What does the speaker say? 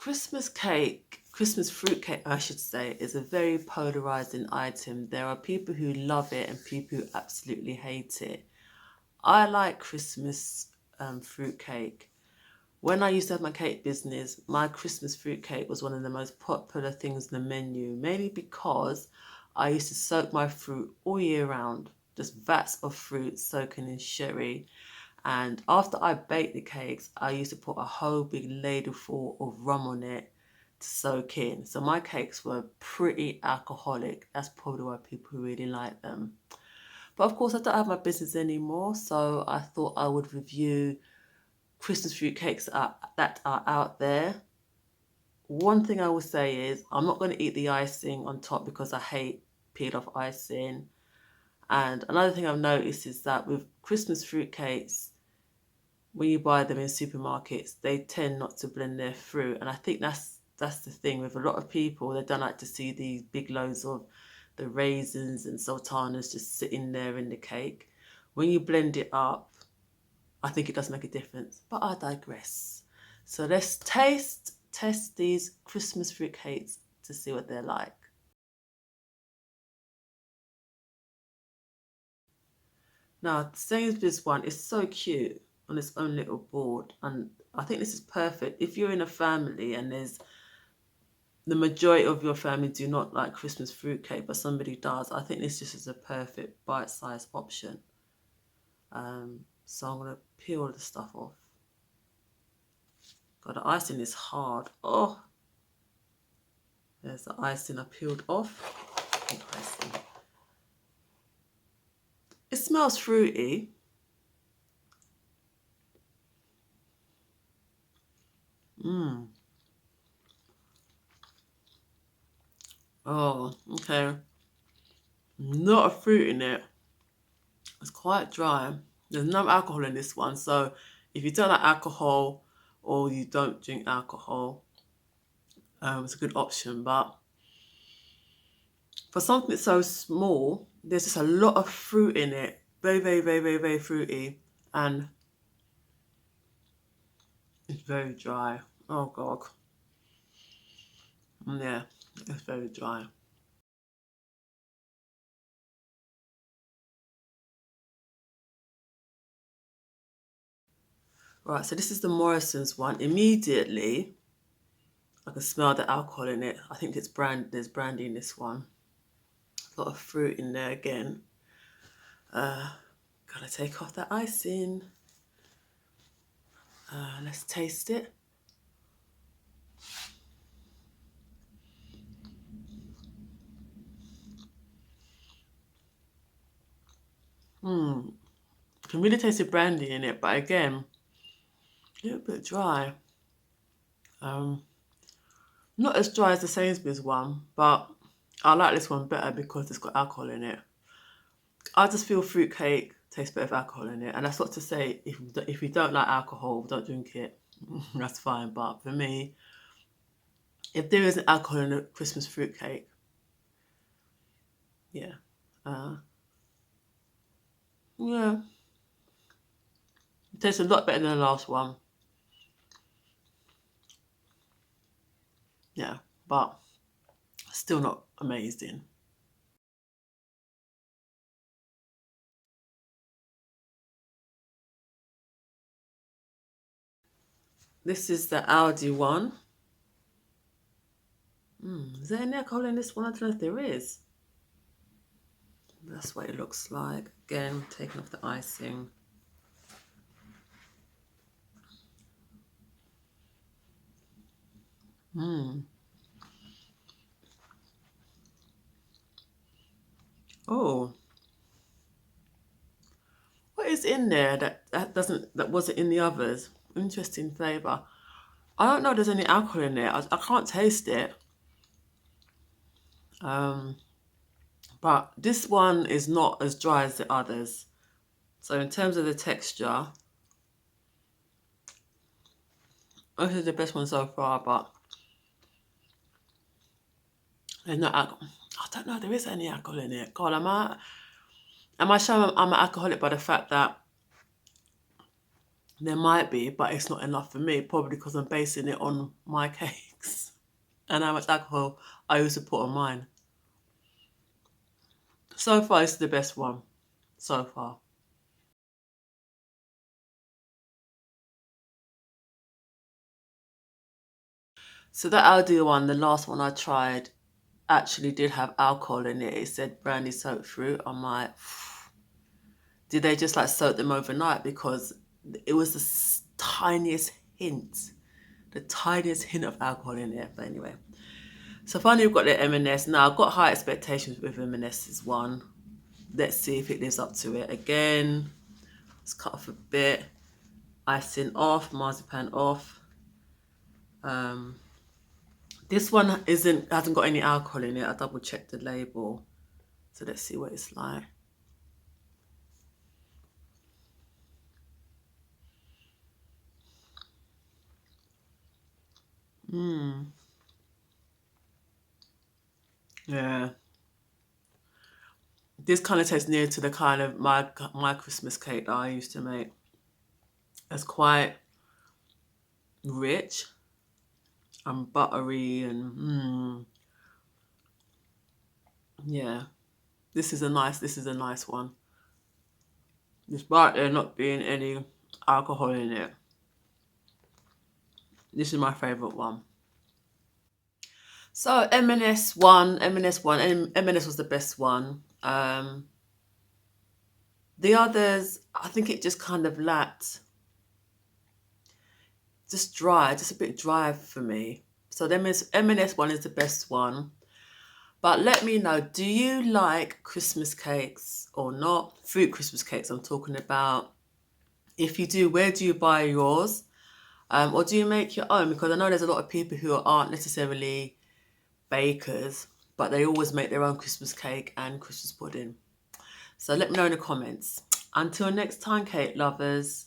Christmas fruit cake, I should say, is a very polarizing item. There are people who love it and people who absolutely hate it. I like Christmas fruit cake. When I used to have my cake business, my Christmas fruit cake was one of the most popular things on the menu, mainly because I used to soak my fruit all year round, just vats of fruit soaking in sherry. And after I baked the cakes, I used to put a whole big ladle full of rum on it to soak in. So my cakes were pretty alcoholic. That's probably why people really like them. But of course, I don't have my business anymore, so I thought I would review Christmas fruit cakes that are out there. One thing I will say is I'm not going to eat the icing on top because I hate peeled off icing. And another thing I've noticed is that with Christmas fruit cakes, when you buy them in supermarkets, they tend not to blend their fruit. And I think that's the thing with a lot of people. They don't like to see these big loads of the raisins and sultanas just sitting there in the cake. When you blend it up, I think it does make a difference. But I digress. So let's test these Christmas fruit cakes to see what they're like. Now, Sainsbury's one is so cute on its own little board, and I think this is perfect. If you're in a family and there's the majority of your family do not like Christmas fruitcake, but somebody does, I think this just is a perfect bite-sized option. So I'm gonna peel the stuff off. God, the icing is hard. Oh, there's the icing I peeled off. Pink icing. It smells fruity. Mmm. Oh, okay. Not a fruit in it. It's quite dry. There's no alcohol in this one, so if you don't like alcohol or you don't drink alcohol, it's a good option. But for something that's so small, there's just a lot of fruit in it. Very, very, very, very, very fruity, and it's very dry. Oh God, yeah, it's very dry. Right, so this is the Morrison's one. Immediately, I can smell the alcohol in it. I think there's brandy in this one. A lot of fruit in there again. Gotta take off the icing. Let's taste it. I can really taste the brandy in it, but again, a little bit dry. Um, Not as dry as the Sainsbury's one, but I like this one better because it's got alcohol in it. I just feel fruitcake tastes better with alcohol in it, and that's not to say if you don't like alcohol, don't drink it. That's fine. But for me, if there isn't alcohol in a Christmas fruitcake, yeah, uh, yeah, it tastes a lot better than the last one. Yeah, but still not amazing. This is the Aldi one. Is there any alcohol in this one? I don't know if there is. That's what it looks like. Again, taking off the icing. Oh, what is in there that wasn't in the others? Interesting flavour. I don't know if there's any alcohol in there. I can't taste it. Um, but this one is not as dry as the others. So in terms of the texture, this is the best one so far, but there's no alcohol. I don't know if there is any alcohol in it. God, am I sure I'm an alcoholic by the fact that there might be, but it's not enough for me, probably because I'm basing it on my cakes. and how much alcohol I used to put on mine. So far, it's the best one. So far. So the Aldi one, the last one I tried, actually did have alcohol in it. It said brandy soaked fruit. I'm like, did they just like soak them overnight? Because it was tiniest hint, the tiniest hint of alcohol in it. But anyway, so finally we've got the M&S. Now I've got high expectations with M&S's one. Let's see if it lives up to it. Again, let's cut off a bit. Icing off, marzipan off. This one hasn't got any alcohol in it. I double checked the label. So let's see what it's like. Yeah. This kind of tastes near to the kind of my Christmas cake that I used to make. It's quite rich and buttery and yeah. This is a nice one. Despite there not being any alcohol in it. This is my favourite one. So M&S was the best one. The others, I think it just kind of lacked, just a bit dry for me. So M&S one is the best one. But let me know, do you like Christmas cakes or not? Fruit Christmas cakes I'm talking about. If you do, where do you buy yours? Or do you make your own? Because I know there's a lot of people who aren't necessarily bakers, but they always make their own Christmas cake and Christmas pudding. So let me know in the comments. Until next time, cake lovers.